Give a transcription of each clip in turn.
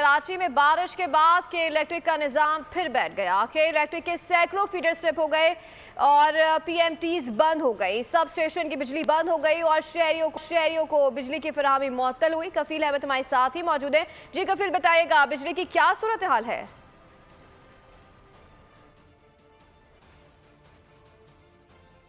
कराची में बारिश के बाद के इलेक्ट्रिक का निज़ाम फिर बैठ गया। के इलेक्ट्रिक के सैकड़ों फीडर स्ट्रिप हो गए और पीएमटीज बंद हो गई, सब स्टेशन की बिजली बंद हो गई और शहरियों को बिजली की फराहमी मुअत्तल हुई। कफील अहमद हमारे साथ ही मौजूद है। जी कफील, बताइएगा बिजली की क्या सूरत हाल है?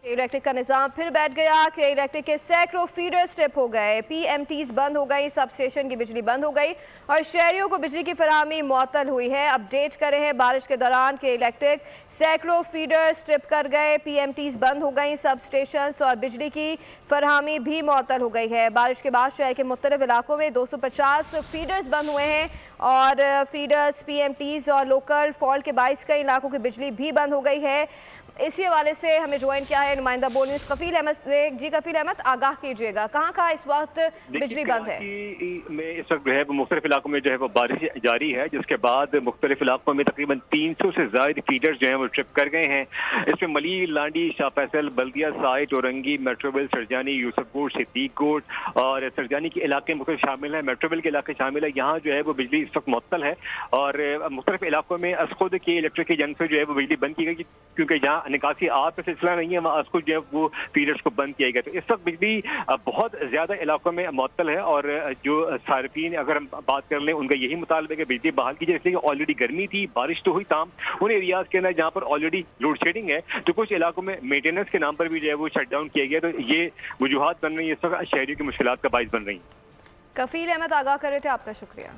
इलेक्ट्रिक का निज़ाम फिर बैठ गया कि इलेक्ट्रिक के सैकड़ों फीडर स्ट्रिप हो गए, पीएमटीज बंद हो गई, सब स्टेशन की बिजली बंद हो गई और शहरियों को बिजली की फराहमी मुअत्तल हुई है। अपडेट कर रहे हैं बारिश के दौरान के इलेक्ट्रिक सैकड़ों फीडर स्ट्रिप कर गए, पीएमटीज बंद हो गई, सब स्टेशन और बिजली की फराहमी भी मुअत्तल हो गई है। बारिश के बाद शहर के मुख्तलिफ इलाकों में 250 फीडर्स बंद हुए हैं और फीडर्स, पीएमटीज और लोकल फॉल्ट के बाइस कई इलाकों की बिजली भी बंद हो गई है। इसी हवाले से हमें ज्वाइन किया है नुमाइंदा बोल न्यूज़ कफील अहमद ने। जी कफील अहमद, आगाह कीजिएगा कहाँ इस वक्त बिजली बंद है? में इस वक्त जो है वो मुख्तलिफ इलाकों में जो है वो बारिश जारी है, जिसके बाद मुख्तलिफ इलाकों में तकरीबन 300 से ज़ायद फीडर्स जो है वो ट्रिप कर गए हैं। इसमें मली, लांडी, शाह फैसल, बल्दिया साइट, औरंगी, मेट्रोविल, सरजानी, यूसुफपुर, सिद्दीककोट और सरजानी के इलाके मुख्तलिफ शामिल हैं, मेट्रोविल के इलाके शामिल है। यहाँ जो है वो बिजली इस वक्त मुअत्तल है और मुख्तलिफ इलाकों में अस्खुद की इलेक्ट्रिक की जंग से जो है वो बिजली बंद की गई, क्योंकि जहाँ निकासी आप का सिलसिला नहीं है वहाँ अस्खुद जो है वो फीडर्स को बंद किया गया। तो इस वक्त बिजली बहुत ज्यादा इलाकों में मुअत्तल है और जो सार्फिन अगर हम बात कर लें उनका यही मुतालबा है कि बिजली बहाल की जाए, इसलिए ऑलरेडी गर्मी थी, बारिश तो हुई, ताम उन एरियाज के अंदर जहाँ पर ऑलरेडी लोड शेडिंग है तो कुछ इलाकों में मेंटेनेंस के नाम पर भी जो है वो शट डाउन किया गया। तो ये वजूहात बन रही है, इस वक्त शहरियों की मुश्किलात का बाइस बन रही है। कफील अहमद आगाह कर रहे थे, आपका शुक्रिया।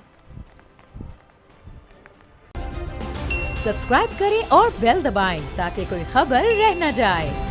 सब्सक्राइब करें और बेल दबाएं ताकि कोई खबर रह न जाए।